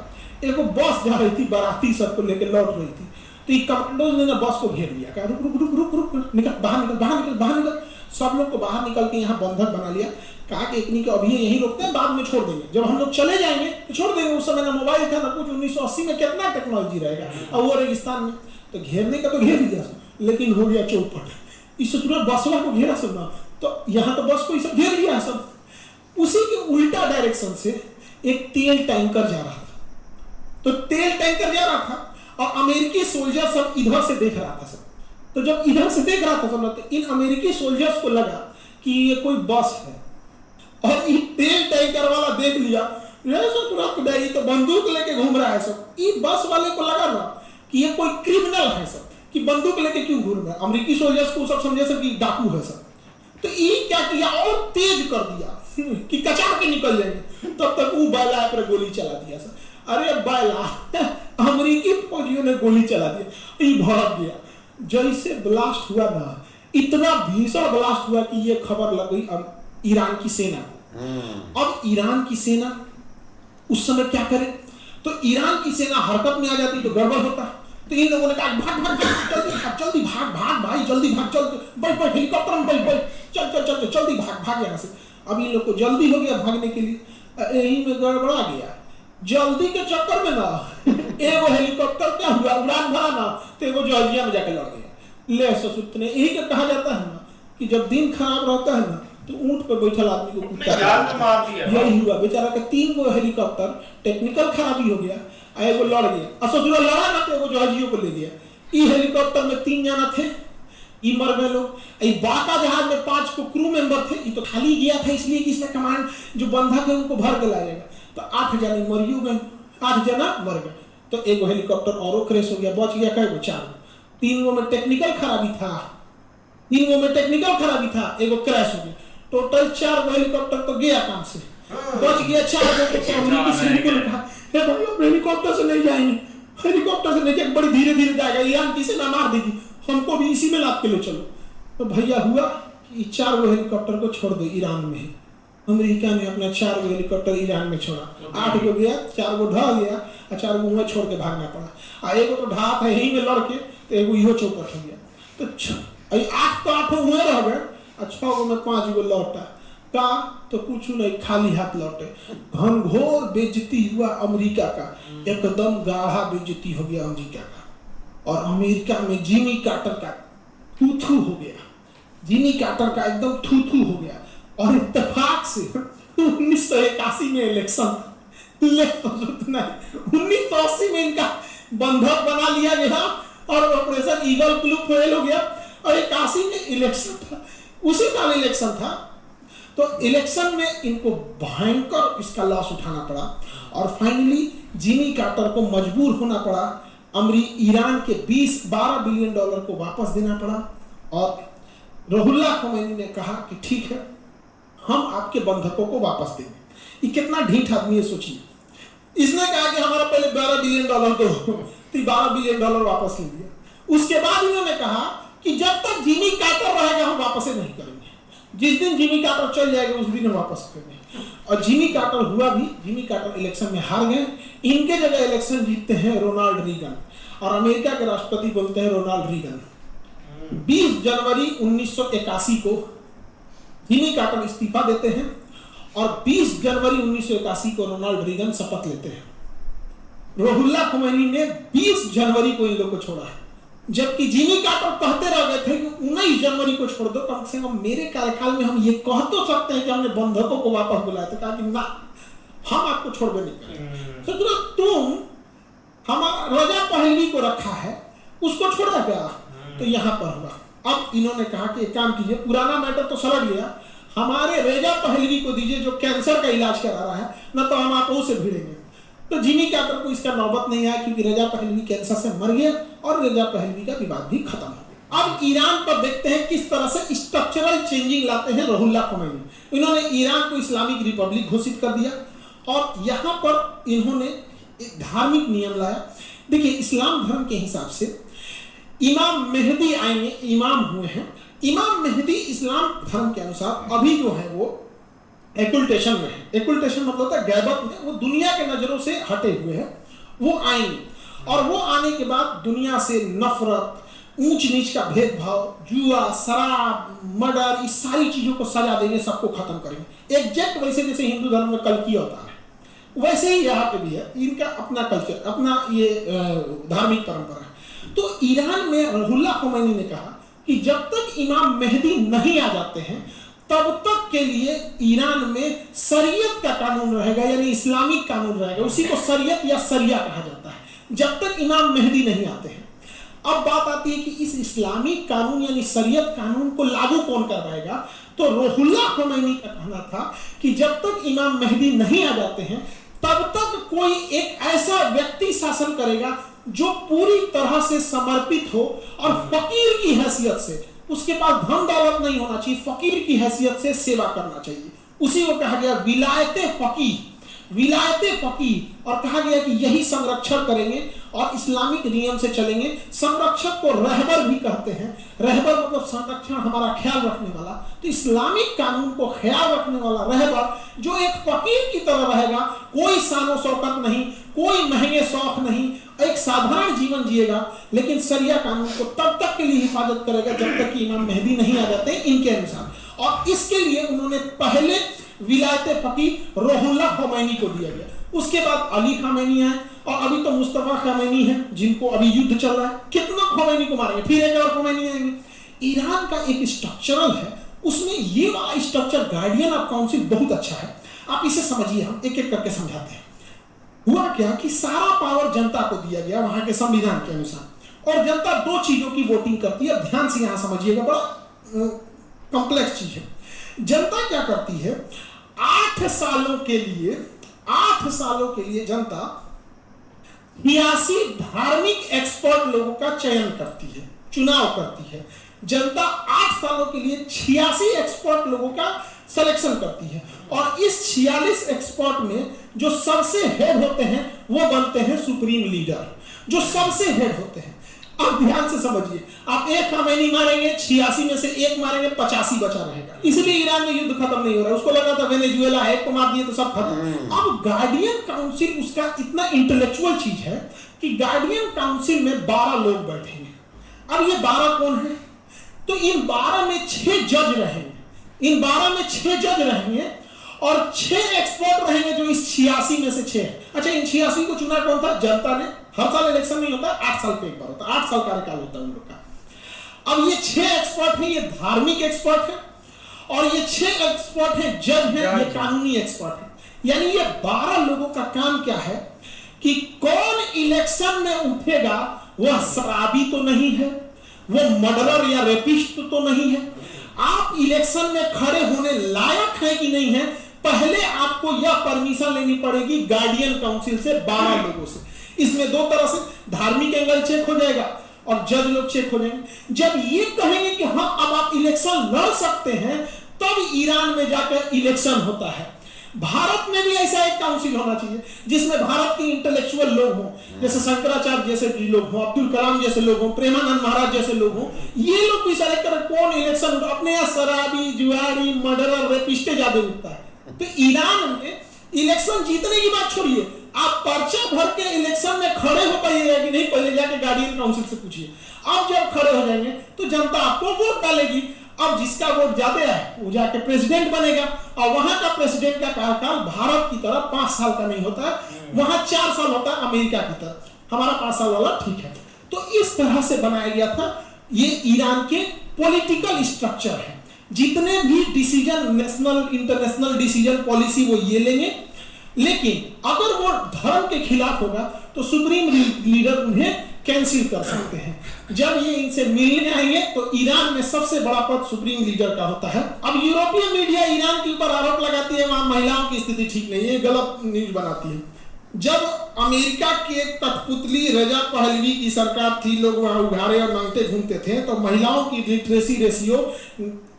एक बस जा रही थी, बाराती सबको लेकर लौट रही थी, तो ये कमांडोज ने बस को घेर लिया, कहा रुक रुक रुक रुक रुक, निकल बाहर निकल बाहर निकल बाहर निकल। सब लोग को बाहर निकल के यहाँ बंधक बना लिया, कहा कि इतनी को अभी यहीं रोकते हैं, बाद में छोड़ देंगे, जब हम लोग चले जाएंगे तो छोड़ देंगे। उस समय ना मोबाइल था ना कुछ, 1980 में कितना टेक्नोलॉजी रहेगा, और वो रेगिस्तान में तो घेरने का तो घेर लिया, लेकिन हो गया चौपट। इससे पूरा बसवा को घेरा सब ना, तो यहाँ तो बस को सब घेर लिया सब। उसी के उल्टा डायरेक्शन से एक तेल टैंकर जा रहा था, तो तेल टैंकर जा रहा था और अमेरिकी सोल्जर सब इधर से देख रहा था सब। तो जब इधर से देख रहा था सब, तो इन अमेरिकी सोल्जर्स को लगा कि ये कोई बस है, और ये तेल टैंकर वाला देख लिया, ये तो बंदूक लेके घूम रहा है सब। ये बस वाले को लगा ना कि ये कोई क्रिमिनल है सब, कि बंदूक लेके क्यों घूम रहा है। अमेरिकी सोल्जर्स को सब समझे सब कि डाकू है सब। तो ये क्या किया, और तेज कर दिया कि कचार के निकल जाएंगे, तब तक वो बैला पर गोली चला दिया सब। अरे बैला, अमेरिकी फौजियों ने गोली चला दिया, ये भड़क गया। जैसे ब्लास्ट हुआ ना, इतना भीषण ब्लास्ट हुआ कि ये खबर लग गई अब ईरान की सेना को। अब ईरान की सेना उस समय क्या करे, तो ईरान की सेना हरकत में आ जाती तो गड़बड़ होता। तो इन लोगों ने कहा भाग भाग जल्दी भाग भाग भाई, जल्दी भाग, चल बैठ बैठ हेलीकॉप्टर में बैठ बैठ, चल चल चल जल्दी भाग भाग यहाँ से। अब इन लोग को जल्दी हो गया भागने के लिए, यही में गड़बड़ा गया। जल्दी के चक्कर में ना एगो हेलीकॉप्टर क्या हुआ, उड़ान भरा ना, तो एगो जॉर्जिया में जाके लड़ गया। ले ससुर ने यही का कहा जाता है ना कि जब दिन खराब रहता है ना, तो ऊंट पर बैठल आदमी को कुत्ता मार दिया। यही हुआ, बेचारा का 3 गो हेलीकॉप्टर टेक्निकल खराबी हो गया, एगो लड़ गया, और ससुर लड़ा ना तो एगो जॉर्जिया को ले गया। ई हेलीकॉप्टर में 3 जना थे, ई मर गए लोग। बाका जहाज में 5 को क्रू मेंबर थे, ये तो खाली गया था इसलिए कि इसमें कमांड जो बंधक है उनको भर के लाएगा। तो 8 जने मरियो गए, 8 जना मर गए। तो एगो हेलीकॉप्टर और क्रैश हो गया, बच गया कई गो, 4। 3 गो में टेक्निकल खराबी था, 3 गो में टेक्निकल खराबी था, एगो क्रैश हो गया। टोटल 4 गो हेलीकॉप्टर तो गया काम से, बच गया 4 गो। तो अमेरिकी सैनिक को कहा हे भाई अब हेलीकॉप्टर से नहीं जाएंगे, हेलीकॉप्टर से नहीं जाएंगे, बड़ी धीरे धीरे जाएगा, ईरान किसी ना मार देगी, हमको भी इसी में लाद के ले चलो। तो भैया हुआ कि 4 गो हेलीकॉप्टर को छोड़ दो ईरान में। अमेरिका ने अपना 4 गो हेलीकॉप्टर ईरान में छोड़ा, 8 गो गया, 4 गो ढह गया, और 4 गो वहाँ छोड़ के भागना पड़ा। और एगो तो ढहा था यहीं में लड़ के, तो एगो इहो चौपट हो गया। तो 8 तो 8 हुए रह गए, और 6 गो में 5 गो लौटा का, तो कुछ नहीं, खाली हाथ लौटे। घनघोर बेइज्जती हुआ अमेरिका का, एकदम गाढ़ा बेइज्जती हो गया अमेरिका का। और अमेरिका में जिमी कार्टर का थू हो गया, जिमी कार्टर का एकदम थू हो गया। और इत्तेफाक से 1981 में इलेक्शन, 1980 में इनका बंधक बना लिया गया, और ऑपरेशन ईगल क्लू फेल हो गया। और 81 में इलेक्शन था, उसी साल इलेक्शन था, तो इलेक्शन में इनको भयंकर इसका लॉस उठाना पड़ा और फाइनली जिमी कार्टर को मजबूर होना पड़ा ईरान के 12 बिलियन डॉलर को वापस देना पड़ा। और रुहुल्लाह खोमैनी ने कहा कि ठीक है, हम आपके बंधकों को वापस देंगे। ये कितना ढीठ आदमी है सोचिए। इसने कहा कि हमारा पहले 12 बिलियन डॉलर दो, तो 12 बिलियन डॉलर वापस ले लिया। उसके बाद इन्होंने कहा कि जब तक जिमी कार्टर रहेगा हम वापस नहीं करेंगे, जिस दिन जिमी कार्टर चल जाएगा उस दिन हम वापस करेंगे। और जिमी कार्टर हुआ भी, जिमी कार्टर इलेक्शन में हार गए। इनके जगह इलेक्शन जीतते हैं रोनाल्ड रीगन और अमेरिका के राष्ट्रपति बनते हैं रोनाल्ड रीगन। 20 जनवरी 1981 को जिमी कार्टर इस्तीफा देते हैं और 20 जनवरी 1981 को रोनाल्ड रीगन शपथ लेते हैं। रुहुल्लाह खोमैनी ने 20 जनवरी को इन लोग को छोड़ा है, जबकि जिमी कार्टर कहते रह गए थे कि 19 जनवरी को छोड़ दो, कम से कम मेरे कार्यकाल में हम ये कह तो सकते हैं कि हमने बंधकों को वापस बुलाया। तो कहा कि ना, हम आपको छोड़बे नहीं करेंगे। सोचो तुम हमारा रजा पहलवी को रखा है, उसको छोड़ा क्या? तो यहां पर हुआ। अब इन्होंने कहा कि एक काम कीजिए, पुराना मैटर तो सलट गया, हमारे रेजा पहलवी को दीजिए जो कैंसर का इलाज करा रहा है, न तो हम आप उसे भिड़ेंगे। तो जिमी कार्टर को इसका नौबत नहीं आया क्योंकि रेजा पहलवी कैंसर से मर गया और रेजा पहलवी का विवाद भी खत्म हो गया। अब ईरान पर देखते हैं किस तरह से स्ट्रक्चरल चेंजिंग लाते हैं रुहुल्लाह खोमैनी। इन्होंने ईरान को इस्लामिक रिपब्लिक घोषित कर दिया और यहां पर इन्होंने एक धार्मिक नियम लाया। देखिए, इस्लाम धर्म के हिसाब से इमाम मेहदी आएंगे, इमाम हुए हैं। इमाम मेहदी इस्लाम धर्म के अनुसार अभी जो है वो एक्युल्टेशन में है। एक्युल्टेशन मतलब होता है गैबत में, वो दुनिया के नजरों से हटे हुए हैं। वो आएंगे और वो आने के बाद दुनिया से नफरत, ऊंच नीच का भेदभाव, जुआ, शराब, मर्डर, इस सारी चीजों को सजा देंगे, सबको खत्म करेंगे। एग्जैक्ट वैसे जैसे हिंदू धर्म में कल्कि होता है, वैसे ही यहाँ पे भी है। इनका अपना कल्चर, अपना ये धार्मिक परंपरा है। तो ईरान में रुहुल्लाह खोमैनी ने कहा कि जब तक इमाम मेहदी नहीं आ जाते हैं तब तक के लिए ईरान में शरीयत का कानून रहेगा, यानी इस्लामिक कानून रहेगा। उसी को शरीयत या शरिया कहा जाता है, जब तक इमाम मेहदी नहीं आते हैं। अब बात आती है कि इस इस्लामिक कानून यानी शरीयत कानून को लागू कौन करवाएगा? तो रुहुल्लाह खोमैनी का कहना था कि जब तक इमाम मेहदी नहीं आ जाते हैं तब तक कोई एक ऐसा व्यक्ति शासन करेगा जो पूरी तरह से समर्पित हो और फकीर की हैसियत से, उसके पास धन दौलत नहीं होना चाहिए, फकीर की हैसियत से सेवा करना चाहिए। उसी को कहा गया विलायते फकीह, विलायते फकीह। और कहा गया कि यही संरक्षण करेंगे और इस्लामिक नियम से चलेंगे। संरक्षक को रहबर भी कहते हैं। रहबर मतलब संरक्षण, हमारा ख्याल रखने वाला। तो इस्लामिक कानून को ख्याल रखने वाला रहबर जो एक फकीर की तरह रहेगा, कोई शानो शौकत नहीं, कोई महंगे शौक नहीं, एक साधारण जीवन जिएगा, लेकिन शरिया कानून को तब तक के लिए हिफाजत करेगा जब तक कि इमाम मेहदी नहीं आ जाते इनके अनुसार। और इसके लिए उन्होंने पहले विलायते फकीह रुहुल्लाह खोमैनी को दिया गया। उसके बाद अली खामेनी है और अभी तो मुस्तफा खामेनी है जिनको अभी युद्ध चल रहा है। कितना खोमैनी को मारेंगे, फिर एक और खोमैनी आएंगे। ईरान का एक स्ट्रक्चरल है, उसमें ये वाला स्ट्रक्चर गार्डियन ऑफ काउंसिल बहुत अच्छा है। आप इसे समझिए, हम एक एक करके समझाते हैं। हुआ क्या कि सारा पावर जनता को दिया गया वहां के संविधान के अनुसार, और जनता दो चीजों की वोटिंग करती है। ध्यान से यहां समझिएगा, बड़ा कॉम्प्लेक्स चीज है। जनता क्या करती है, 8 सालों के लिए जनता 82 धार्मिक एक्सपर्ट लोगों का चयन करती है, चुनाव करती है। जनता 8 सालों के लिए 86 एक्सपर्ट लोगों का सिलेक्शन करती है और इस 46 एक्सपर्ट में जो सबसे हेड होते हैं वो बनते हैं सुप्रीम लीडर, जो सबसे हेड होते हैं। अब ध्यान से समझिए, आप एक खामेनी मारेंगे, 86 में से एक मारेंगे, 85 बचा रहेगा। इसलिए ईरान में युद्ध खत्म नहीं हो रहा। उसको लगा था वेनेजुएला है, एक को मार दिए तो सब खत्म। अब गार्डियन काउंसिल उसका इतना इंटेलेक्चुअल चीज है कि गार्डियन काउंसिल में 12 लोग बैठेंगे। अब ये 12 कौन है? तो इन 12 में 6 जज रहेंगे, इन 12 में 6 जज रहेंगे और 6 एक्सपर्ट रहेंगे जो इस 86 में से 6 है। अच्छा, इन 86 को चुना कौन था? जनता ने। हर साल इलेक्शन नहीं होता, 8 साल पे एक बार होता है, 8 साल कार्यकाल होता है उन लोग का। अब ये 6 एक्सपर्ट हैं, ये धार्मिक एक्सपर्ट है, और ये 6 एक्सपर्ट हैं जज हैं, ये कानूनी एक्सपर्ट है। यानी ये 12 लोगों का काम क्या है कि कौन इलेक्शन में उठेगा वह शराबी तो नहीं है, वो मर्डरर या रेपिस्ट तो नहीं है, आप इलेक्शन में खड़े होने लायक हैं कि नहीं है, पहले आपको यह परमिशन लेनी पड़ेगी गार्डियन काउंसिल से, 12 लोगों से। इसमें दो तरह से धार्मिक एंगल चेक हो जाएगा और जज लोग चेक हो जाएंगे। जब ये कहेंगे कि हाँ अब आप इलेक्शन लड़ सकते हैं, तब ईरान में जाकर इलेक्शन होता है। भारत में भी ऐसा एक काउंसिल होना चाहिए जिसमें भारत के इंटेलेक्चुअल लोग हों, जैसे शंकराचार्य जैसे लोग हों, अब्दुल कलाम जैसे लोग हों, प्रेमानंद महाराज जैसे लोग हों। ये लोग भी सेलेक्ट करें कौन इलेक्शन, अपने यहाँ शराबी, जुआरी, मर्डरर, रेपिस्टे ज्यादा उठता है। तो ईरान में इलेक्शन जीतने की बात छोड़िए, आप पर्चा भर के इलेक्शन में खड़े हो पाइएगा कि नहीं, पहले जाके गार्डियन काउंसिल से पूछिए। अब जब खड़े हो जाएंगे तो जनता आपको वोट डालेगी। अब जिसका वोट ज्यादा है वो जाके प्रेसिडेंट बनेगा, और वहां का प्रेसिडेंट का कार्यकाल भारत की तरह 5 साल का नहीं होता है, वहां 4 साल होता है अमेरिका की तरह। हमारा 5 साल वाला ठीक है। तो इस तरह से बनाया गया था। ये ईरान के पॉलिटिकल स्ट्रक्चर है। जितने भी decision, national international decision policy वो ये लेंगे, लेकिन अगर वो धर्म के खिलाफ होगा तो सुप्रीम लीडर उन्हें कैंसिल कर सकते हैं। जब ये इनसे मिलने आएंगे तो ईरान में सबसे बड़ा पद सुप्रीम लीडर का होता है। अब यूरोपीय मीडिया ईरान के ऊपर आरोप लगाती है वहां महिलाओं की स्थिति ठीक नहीं है, गलत न्यूज बनाती है। जब अमेरिका के कठपुतली रजा पहलवी की सरकार थी, लोग वहां उघाड़े और नंगटे घूमते थे, तो महिलाओं की लिटरेसी रेशियो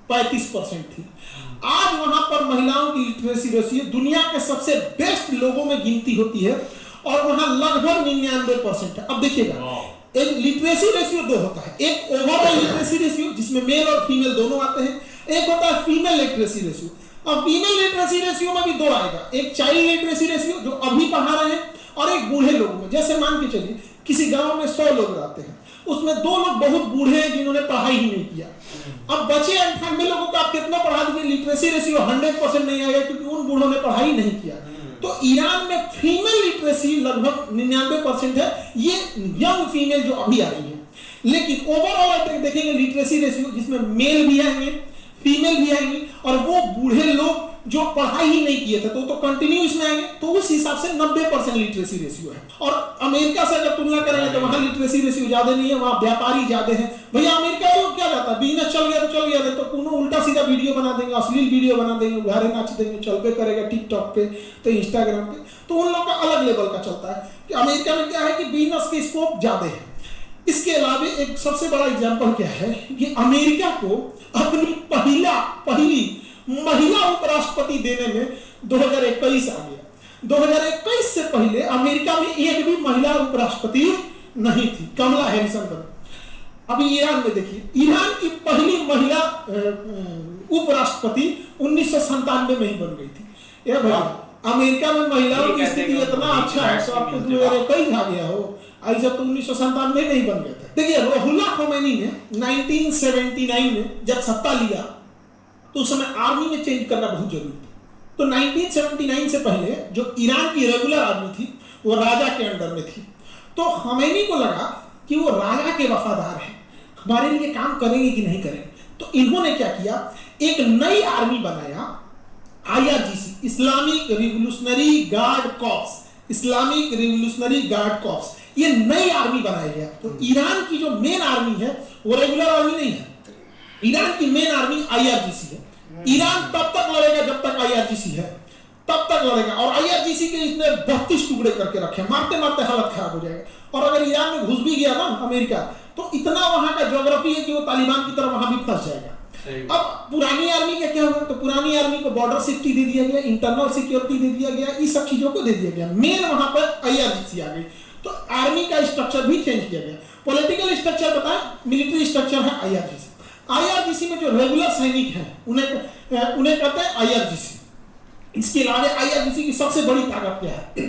35% थी। आज वहां पर महिलाओं की लिटरेसी रेशियो दुनिया के सबसे बेस्ट लोगों में गिनती होती है और वहां लगभग 99% है। अब देखिएगा, एक लिटरेसी रेशियो 2 होता है, एक ओवरऑल लिटरेसी रेशियो जिसमें मेल और फीमेल दोनों आते हैं, एक होता है फीमेल लिटरेसी रेशियो। अब फीमेल लिटरेसी रेशियो में भी 2 आएगा, एक चाइल्ड लिटरेसी रेशियो जो अभी पढ़ा रहे हैं, और एक बूढ़े लोगों में। जैसे मान के चलिए किसी गांव में 100 लोग रहते हैं, उसमें 2 लोग बहुत बूढ़े हैं जिन्होंने पढ़ाई ही नहीं किया। अब बचे 98 लोगों को आप कितना पढ़ा दीजिए, लिटरेसी रेशियो 100% नहीं आएगा, क्योंकि उन बूढ़ों ने पढ़ाई नहीं किया। तो ईरान में फीमेल लिटरेसी लगभग 99% है, ये यंग फीमेल जो अभी आ रही है। लेकिन ओवरऑल देखेंगे लिटरेसी रेशियो जिसमें मेल भी आएंगे, फीमेल भी आएंगी, और वो बूढ़े लोग जो पढ़ाई ही नहीं किए थे तो कंटिन्यू इसमें आएंगे, तो उस हिसाब से 90% लिटरेसी रेशियो है। और अमेरिका से अगर तुलना करेंगे तो वहां लिटरेसी रेशियो ज्यादा नहीं है, वहां व्यापारी ज्यादा है। भैया अमेरिका में क्या जाता है, बिजनेस चल गया तो चल गया, नहीं तो कोनो उल्टा सीधा वीडियो बना देंगे, अश्लील वीडियो बना देंगे, उघारे नाच देंगे, चलबे करेगा टिकटॉक पे तो इंस्टाग्राम पे। तो उन लोग का अलग लेवल का चलता है कि अमेरिका में क्या है कि बिजनेस के स्कोप ज्यादा है। इसके अलावा एक सबसे बड़ा एग्जाम्पल क्या है कि अमेरिका को अपनी पहली महिला उपराष्ट्रपति देने में 2021 आ गया। 2021 से पहले अमेरिका में एक भी महिला उपराष्ट्रपति नहीं थी, कमला हैरिसन बनी। अभी ईरान में देखिए, ईरान की पहली महिला उपराष्ट्रपति 1997 में ही बन गई थी। ये भैया अमेरिका में महिलाओं की स्थिति इतना अच्छा है तो आपको 2021 आ गया हो, ऐसा तो 1997 में नहीं बन गया था। देखिए रुहुल्लाह खोमैनी ने 1979 में जब सत्ता लिया तो उस समय आर्मी में चेंज करना बहुत जरूरी था। तो 1979 से पहले जो ईरान की रेगुलर आर्मी थी वो राजा के अंडर में थी। तो खोमैनी को लगा कि वो राजा के वफादार हैं, हमारे लिए काम करेंगे कि नहीं करेंगे। तो इन्होंने क्या किया, एक नई आर्मी बनाया, IRGC, Islamic revolutionary guard corps, Islamic revolutionary guard corps, ये नई आर्मी बनाया गया। तो ईरान की जो मेन आर्मी है वो रेगुलर आर्मी नहीं है, ईरान की मेन आर्मी IRGC है। ईरान तब तक लड़ेगा जब तक IRGC है, तब तक लड़ेगा। और IRGC के इसने 32 टुकड़े करके रखे, मारते मारते हालत खराब हो जाएगा। और अगर ईरान में घुस भी गया ना अमेरिका, तो इतना वहां का ज्योग्राफी है कि वो तालिबान की तरह वहां भी फंस जाएगा। अब पुरानी आर्मी का क्या हुआ, तो पुरानी आर्मी को बॉर्डर सेफ्टी दे दिया गया, इंटरनल सिक्योरिटी दे दिया गया, इस सब चीजों को दे दिया गया। मेन वहां पर IRGC आ गई, तो आर्मी का स्ट्रक्चर भी चेंज किया गया। पॉलिटिकल स्ट्रक्चर बताएं, मिलिट्री स्ट्रक्चर है IRGC। IRGC में जो रेगुलर सैनिक हैं उन्हें कहते हैं IRGC। इसके अलावा IRGC की सबसे बड़ी ताकत क्या है,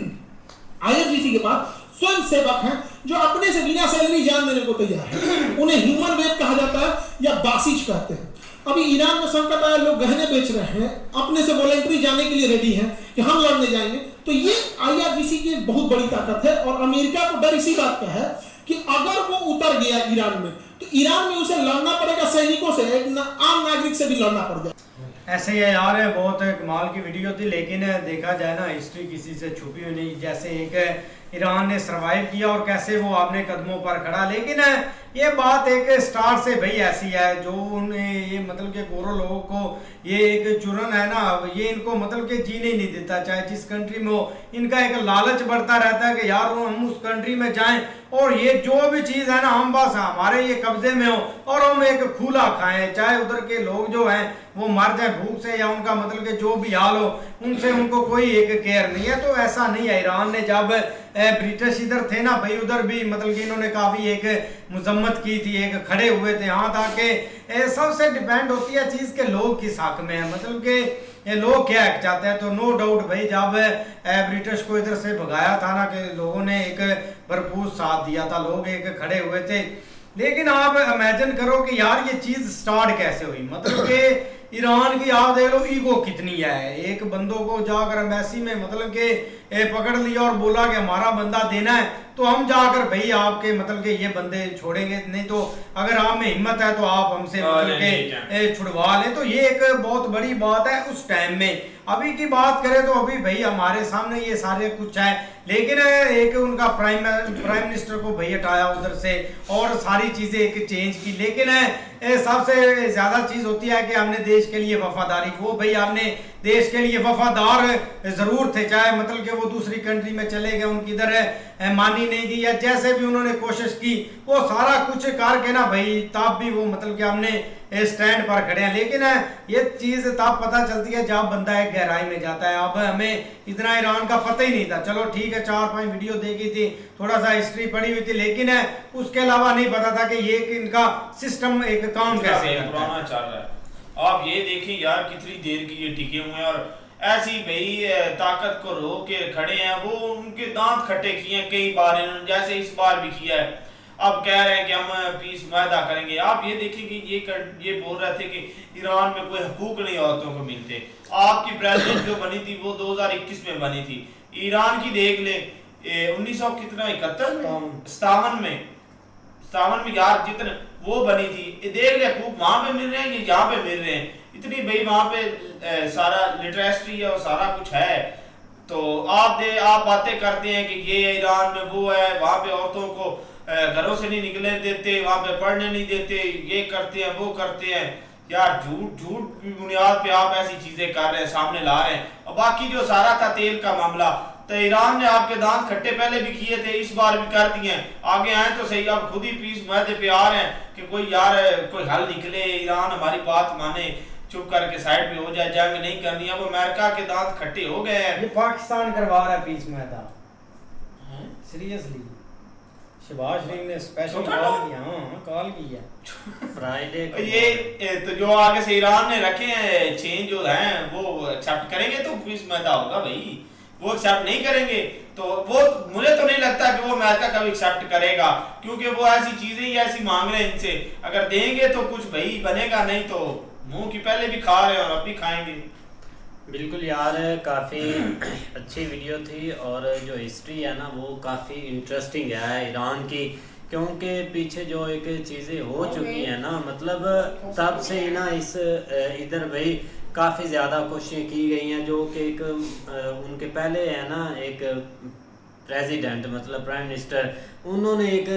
IRGC के पास स्वयं सेवक हैं जो अपने से बिना सैलरी जान देने को तैयार है। उन्हें ह्यूमन वेब कहा जाता है या बासिज कहते हैं। अभी ईरान में संकट आया, लोग गहने बेच रहे हैं, अपने से वॉलंटरी जाने के लिए रेडी हैं कि हम लड़ने जाएंगे। तो ये IRGC की बहुत बड़ी ताकत है। और अमेरिका को डर इसी बात का है कि अगर वो उतर गया ईरान में तो ईरान में उसे लड़ना पड़ेगा सैनिकों से, एक आम नागरिक से भी लड़ना पड़ जाए। ऐसे ही यार बहुत कमाल की वीडियो थी, लेकिन देखा जाए ना हिस्ट्री किसी से छुपी हुई नहीं। जैसे एक ईरान ने सरवाइव किया और कैसे वो अपने कदमों पर खड़ा, लेकिन ये बात एक स्टार्ट से भाई ऐसी है जो उन्हें ये मतलब के गोरों लोगों को ये एक चुरन है ना, ये इनको मतलब के जीने नहीं देता, चाहे जिस कंट्री में हो। इनका एक लालच बढ़ता रहता है कि यार हम उस कंट्री में जाएं और ये जो भी चीज़ है ना हम बस हमारे ये कब्जे में हो और हम एक खुला खाएं, चाहे उधर के लोग जो हैं वो मर जाए भूख से या उनका मतलब कि जो भी हाल हो उनसे उनको कोई एक केयर नहीं है। तो ऐसा नहीं है। ईरान ने जब ब्रिटिश इधर थे ना भाई, उधर भी मतलब कि इन्होंने काफ़ी एक मजम्मत की थी, एक खड़े हुए थे। यहाँ तक कि सबसे डिपेंड होती है चीज़ के लोग किस हक में है, मतलब कि ये लोग क्या चाहते हैं। तो नो डाउट भाई जब ब्रिटिश को इधर से भगाया था ना कि लोगों ने एक भरपूर साथ दिया था, लोग एक खड़े हुए थे। लेकिन आप इमेजिन करो कि यार ये चीज़ स्टार्ट कैसे हुई, मतलब कि ईरान की आप देख लो ईगो कितनी है। एक बंदों को जाकर एम्बेसी में मतलब कि पकड़ लिया और बोला कि हमारा बंदा देना है तो हम जाकर भाई आपके मतलब कि ये बंदे छोड़ेंगे नहीं, तो अगर आप में हिम्मत है तो आप हमसे मतलब के छुड़वा लें। तो ये एक बहुत बड़ी बात है उस टाइम में। अभी की बात करें तो अभी भाई हमारे सामने ये सारे कुछ है, लेकिन एक उनका प्राइम मिनिस्टर को भाई हटाया उधर से और सारी चीजें एक चेंज की। लेकिन सबसे ज्यादा चीज होती है कि हमने देश के लिए वफादारी, वो भाई हमने देश के लिए वफादार जरूर थे, चाहे मतलब कि वो दूसरी कंट्री में चले गए, उनकी इधर मानी नहीं दी या जैसे भी उन्होंने कोशिश की वो सारा कुछ करके ना भाई तब भी वो मतलब कि हमने स्टैंड पर खड़े हैं। लेकिन ये चीज तब पता चलती है जब बंदा एक गहराई में जाता है। अब हमें इतना ईरान का पता ही नहीं था, चलो ठीक है 4-5 वीडियो देखी थी, थोड़ा सा हिस्ट्री पढ़ी हुई थी, लेकिन उसके अलावा नहीं पता था कि ये इनका सिस्टम एक काम कैसे पुराना चल रहा है। आप ये देखें यार कितनी देर की ये टिके हुए हैं और ऐसी भाई ताकत को रोक के खड़े हैं। वो उनके दांत खट्टे किए हैं कई बार इन्होंने, जैसे इस बार भी किया है। अब कह रहे हैं कि हम पीस मुआहदा करेंगे। आप ये देखिए कि ये बोल रहे थे कि ईरान में कोई हकूक नहीं औरतों को मिलते। आपकी प्रेसिडेंट जो बनी थी वो 2021 में बनी थी। ईरान की देख ले 1971 में यार जितने वो बनी थी, देख ले हकूक वहां पे मिल रहे हैं, ये यहाँ पे मिल रहे हैं। इतनी भाई वहां पे सारा लिटरेसी है और सारा कुछ है। तो आप बातें करते हैं कि ये ईरान में वो है, वहां पे औरतों को घरों से नहीं निकलने देते, वहां पे पढ़ने नहीं देते, ये करते हैं वो करते हैं। यार झूठ की बुनियाद पे आप ऐसी चीजें कर रहे हैं, सामने ला रहे हैं। और बाकी जो सारा था तेल का मामला, तो ईरान ने आपके दांत खट्टे पहले भी किए थे, इस बार भी कर दिए। आगे आए तो सही, आप खुद ही पीस मुआहदे पे आ रहे हैं कि कोई हल निकले, ईरान हमारी बात माने, चुप करके साइड पे हो जाए, जंग नहीं करनी। अब अमेरिका के दांत खट्टे हो गए हैं। ये पाकिस्तान करवा रहा है पीस मुआहदा, सीरियसली। शहबाज शरीफ ने स्पेशल कॉल किया फ्राइडे को। ये तो जो आगे से ईरान ने रखे हैं चेंज जो हैं वो एक्सेप्ट करेंगे तो पीस मुआहदा होगा भाई। वो एक्सेप्ट नहीं करेंगे तो वो मुझे तो नहीं लगता कि वो अमेरिका कभी एक्सेप्ट करेगा, क्योंकि वो ऐसी चीजें ही ऐसी मांग रहे हैं इनसे। अगर देंगे तो कुछ भाई बनेगा, नहीं तो मुंह की पहले भी खा रहे हैं और अब भी खाएंगे। बिल्कुल यार, काफ़ी अच्छी वीडियो थी और जो हिस्ट्री है ना वो काफ़ी इंटरेस्टिंग है ईरान की, क्योंकि पीछे जो एक चीज़ें हो चुकी हैं ना, मतलब तब से ही ना इस इधर भाई काफ़ी ज़्यादा कोशिशें की गई हैं। जो कि एक उनके पहले है ना एक प्रेसिडेंट मतलब प्राइम मिनिस्टर, उन्होंने एक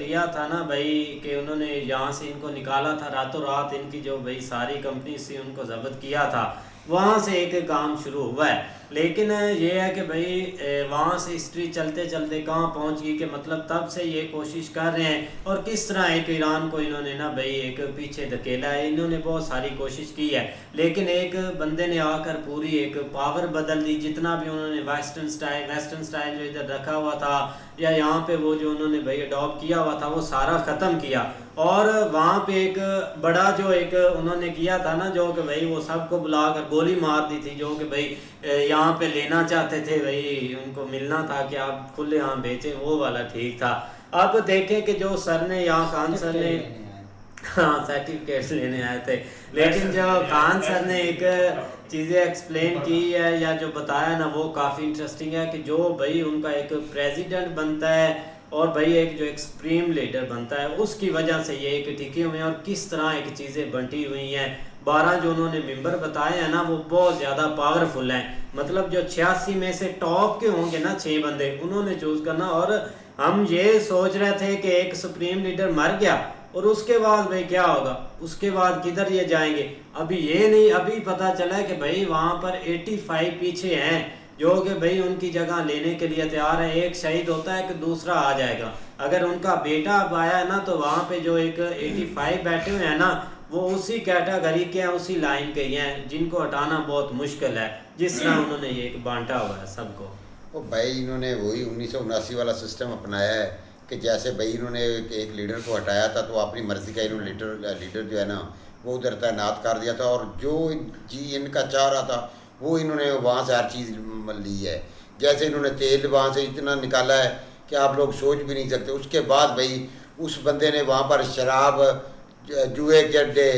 लिया था ना भाई कि उन्होंने यहाँ से इनको निकाला था रातों रात, इनकी जो भाई सारी कंपनी से उनको जब्त किया था, वहाँ से एक काम शुरू हुआ है। लेकिन ये है कि भाई वहाँ से हिस्ट्री चलते चलते कहाँ पहुँच गई कि मतलब तब से ये कोशिश कर रहे हैं और किस तरह एक ईरान को इन्होंने ना भाई एक पीछे धकेला है। इन्होंने बहुत सारी कोशिश की है, लेकिन एक बंदे ने आकर पूरी एक पावर बदल दी। जितना भी उन्होंने वेस्टर्न स्टाइल जो इधर रखा हुआ था या यहाँ पे वो जो उन्होंने भाई अडॉप्ट किया हुआ था वो सारा ख़त्म किया। और वहाँ पे एक बड़ा जो एक उन्होंने किया था ना, जो कि भाई वो सबको बुलाकर गोली मार दी थी, जो कि भाई यहाँ पे लेना चाहते थे, भाई उनको मिलना था कि आप खुले यहाँ बेचें, वो वाला ठीक था। अब देखें कि जो सर ने यहाँ खान सर ने हाँ सर्टिफिकेट लेने आए थे, लेकिन जो खान सर ने एक चीज़ें एक्सप्लेन की है या जो बताया ना वो काफ़ी इंटरेस्टिंग है कि जो भाई उनका एक प्रेसिडेंट बनता है और भाई एक जो एक सुप्रीम लीडर बनता है, उसकी वजह से ये एक टिके हुए हैं और किस तरह एक चीज़ें बंटी हुई हैं 12 जो उन्होंने मेंबर बताए हैं ना वो बहुत ज़्यादा पावरफुल हैं। मतलब जो 86 में से टॉप के होंगे ना 6 बंदे उन्होंने चूज़ करना। और हम ये सोच रहे थे कि एक सुप्रीम लीडर मर गया और उसके बाद भाई क्या होगा, उसके बाद किधर ये जाएंगे। अभी ये नहीं, अभी पता चला कि भाई वहाँ पर 85 पीछे हैं जो कि भाई उनकी जगह लेने के लिए तैयार है। एक शहीद होता है कि दूसरा आ जाएगा। अगर उनका बेटा अब आया है ना तो वहाँ पे जो एक 85 बैठे हुए हैं ना वो उसी कैटेगरी के हैं, उसी लाइन के हैं जिनको हटाना बहुत मुश्किल है, जिस तरह उन्होंने ये एक बांटा हुआ है सबको। वो भाई इन्होंने वही 1979 वाला सिस्टम अपनाया है कि जैसे भाई इन्होंने एक लीडर को हटाया था तो अपनी मर्ज़ी का इन्होंने लीडर जो है ना वो उधर तैनात कर दिया था और जो जी इनका चाह रहा था वो इन्होंने वहाँ से हर चीज़ ली है। जैसे इन्होंने तेल वहाँ से इतना निकाला है कि आप लोग सोच भी नहीं सकते। उसके बाद भाई उस बंदे ने वहाँ पर शराब, जुए के अड्डे,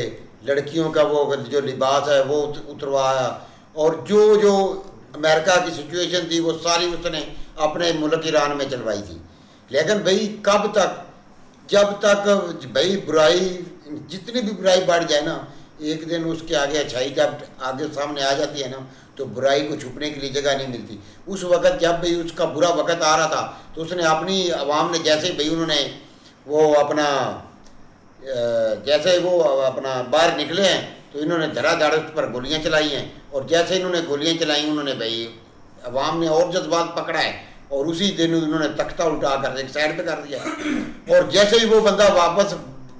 लड़कियों का वो जो लिबास है वो उतरवाया और जो अमेरिका की सिचुएशन थी वो सारी उसने अपने मुल्क ईरान में चलवाई थी। लेकिन भाई कब तक, जब तक भाई बुराई, जितनी भी बुराई बढ़ जाए ना एक दिन उसके आगे अच्छाई जब आगे सामने आ जाती है ना तो बुराई को छुपने के लिए जगह नहीं मिलती। उस वक़्त जब भाई उसका बुरा वक़्त आ रहा था तो उसने अपनी आवाम ने जैसे भाई उन्होंने वो अपना जैसे वो अपना बाहर निकले हैं तो इन्होंने धड़ाधड़ उस पर गोलियां चलाई हैं और जैसे इन्होंने गोलियां चलाई उन्होंने भाई अवाम ने और जज्बात पकड़ा है और उसी दिन उन्होंने तख्ता उल्टा कर एक साइड पे कर दिया। और जैसे ही वो बंदा वापस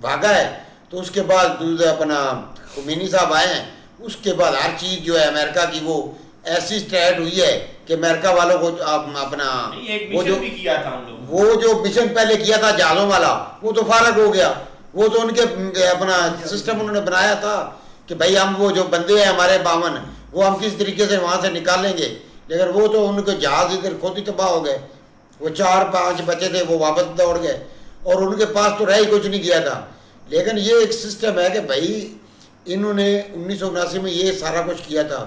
भागा है तो उसके बाद अपना खुमैनी साहब आए हैं, उसके बाद हर चीज़ जो है अमेरिका की वो ऐसी स्टार्ट हुई है कि अमेरिका वालों को अपना वो जो भी किया था उन लोगों, वो जो मिशन पहले किया था जहाज़ों वाला वो तो फारग हो गया। वो तो उनके अपना सिस्टम उन्होंने बनाया था कि भाई हम वो जो बंदे हैं हमारे 52 वो हम किस तरीके से वहाँ से निकालेंगे, लेकिन वो तो उनके जहाज़ इधर खुद ही तबाह हो गए। वो 4-5 बचे थे वो वापस दौड़ गए और उनके पास तो रह ही कुछ नहीं गया था। लेकिन ये एक सिस्टम है कि भाई इन्होंने 1979 में ये सारा कुछ किया था।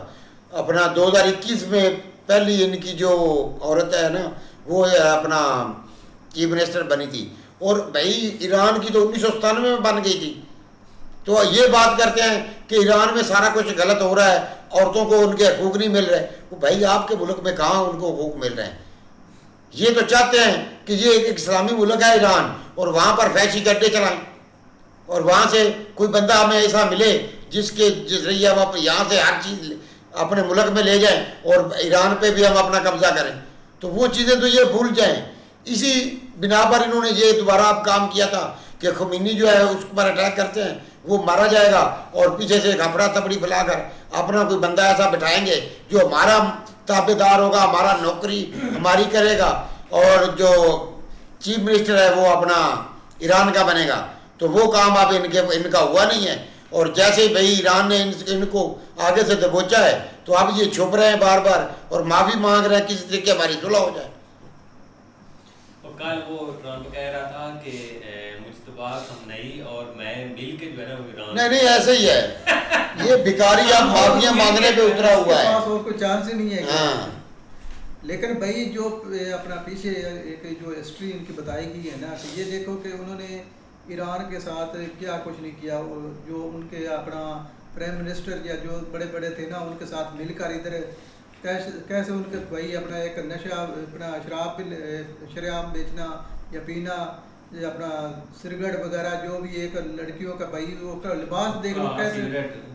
अपना 2021 में पहली इनकी जो औरत है ना वो अपना चीफ मिनिस्टर बनी थी और भाई ईरान की तो 1997 में बन गई थी। तो ये बात करते हैं कि ईरान में सारा कुछ गलत हो रहा है, औरतों को उनके हकूक़ नहीं मिल रहे। वो भाई आपके मुल्क में कहाँ उनको हकूक़ मिल रहे हैं? ये तो चाहते हैं कि ये एक इस्लामी मुल्क है ईरान और वहाँ पर फैशी गड्ढे चलाएं और वहाँ से कोई बंदा हमें ऐसा मिले जिसके जरिए हम यहाँ से हर चीज़ अपने मुल्क में ले जाएं और ईरान पे भी हम अपना कब्जा करें। तो वो चीज़ें तो ये भूल जाएं। इसी बिना पर इन्होंने ये दोबारा अब काम किया था कि खुमैनी जो है उस पर अटैक करते हैं वो मारा जाएगा और पीछे से खपरा तपड़ी फैलाकर अपना कोई बंदा ऐसा बिठाएंगे जो हमारा ताबेदार होगा, हमारा नौकरी हमारी करेगा और जो चीफ मिनिस्टर है वो अपना ईरान का बनेगा। तो वो काम अब इनका हुआ नहीं है और जैसे ही भाई ईरान ने इनको आगे से दबोचा है तो अब ये छुप रहे हैं बार बार और माफ़ी मांग रहे हैं किसी तरीके हमारी सुलह हो जाए। और कल वो ट्रम्प कह रहा था कि मुश्तबा खमनई और मैं मिल के जो है ना ईरान नहीं ऐसे ही है ये भिखारी अब माफिया मांगने पे उतरा हुआ है। और कोई चांस ही नहीं है। हाँ। लेकिन भाई जो अपना पीछे एक जो हिस्ट्री इनकी बताई गई है ना कि ये देखो कि उन्होंने ईरान के साथ क्या कुछ नहीं किया। जो उनके अपना प्राइम मिनिस्टर या जो बड़े बड़े थे ना उनके साथ मिलकर इधर कैसे उनके भाई अपना एक नशा अपना शराब बेचना या पीना या अपना सिगरेट वगैरह जो भी एक लड़कियों का भाई वो का लिबास देख लो कैसे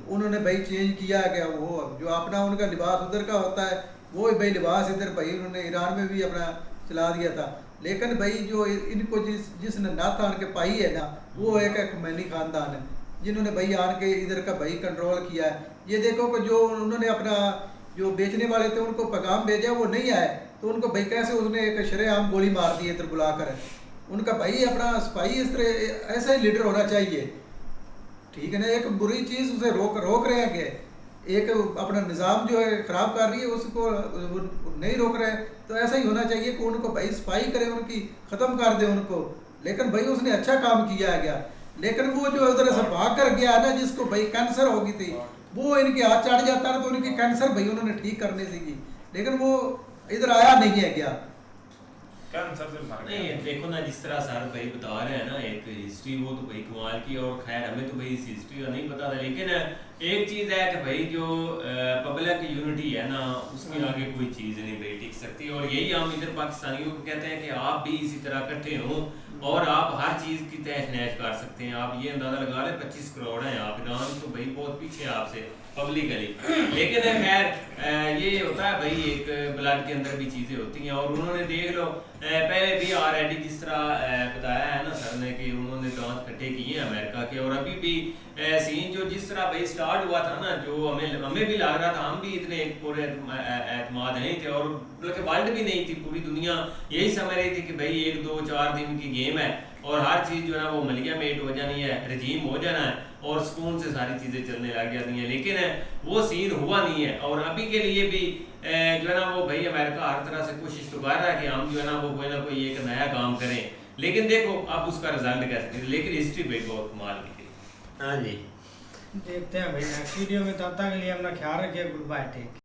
उन्होंने भाई चेंज किया गया। वो जो अपना उनका लिबास उधर का होता है वो भाई लिबास इधर भाई उन्होंने ईरान में भी अपना चला दिया था। लेकिन भाई जो इनको जिसने नाथ आन के पाई है ना वो एक खुमैनी खानदान है जिन्होंने भाई आन के इधर का भाई कंट्रोल किया है। ये देखो कि जो उन्होंने अपना जो बेचने वाले थे उनको पैगाम भेजा वो नहीं आए तो उनको भाई कैसे उसने एक शरेआम गोली मार दी इधर बुलाकर। उनका भाई अपना सिपाही इस तरह ऐसा ही लीडर होना चाहिए, ठीक है ना। एक बुरी चीज़ उसे रोक रहे हैं कि एक अपना निज़ाम जो है ख़राब कर रही है उसको नहीं रोक रहे हैं तो ऐसा ही होना चाहिए कि उनको भाई सिपाही करे, उनकी ख़त्म कर दे उनको। लेकिन भाई उसने अच्छा काम किया गया। लेकिन वो जो उधर से भाग कर गया ना जिसको भाई कैंसर हो गई थी वो इनके हाथ चढ़ जाता है तो उनकी कैंसर भाई उन्होंने ठीक करने से की, लेकिन वो इधर आया नहीं है क्या। क्या आंसर से फर्क नहीं है? देखो ना, जिस तरह सर भाई बता रहे हैं ना एक हिस्ट्री, वो तो भाई कमाल की, और खैर हमें तो भाई इस हिस्ट्री का नहीं पता था, लेकिन एक चीज़ है कि भाई जो पब्लिक यूनिटी है ना, उसके आगे कोई चीज़ नहीं भाई टिक सकती। और यही हम इधर पाकिस्तानियों को कहते हैं कि आप भी इसी तरह इकट्ठे हों और आप हर चीज़ की तहस नहस कर सकते हैं। आप ये अंदाज़ा लगा लें 25 करोड़ हैं आप, ईरान तो भाई बहुत पीछे है आपसे पब्लिकली। लेकिन खैर ये होता है भाई, एक ब्लड के अंदर भी चीज़ें होती हैं। और उन्होंने देख लो पहले भी ऑलरेडी जिस तरह बताया है ना सर ने कि उन्होंने दांत खट्टे किए हैं अमेरिका के, और अभी भी सीन जो जिस तरह भाई स्टार्ट हुआ था ना, जो हमें भी लग रहा था, हम भी इतने पूरे एतमाद नहीं थे, और बल्कि वर्ल्ड भी नहीं थी, पूरी दुनिया यही समझ रही थी कि भाई 1-2-4 दिन की गेम है और हर चीज़ जो है ना वो मलिया मेट हो जानी है, रजीम हो जाना है और सुकून से सारी चीज़ें चलने लग जाती हैं। लेकिन वो सीन हुआ नहीं है, और अभी के लिए भी जो है ना वो भाई अमेरिका हर तरह से कोशिश तो कर रहा है कि हम जो है ना वो कोई ना कोई एक नया काम करें, लेकिन देखो अब उसका रिजल्ट कैसे। लेकिन हिस्ट्री भाई बहुत कमाल की थी। हाँ जी, देखते हैं भाई नेक्स्ट वीडियो में, तब तक के लिए अपना ख्याल रखिए। Good bye, take.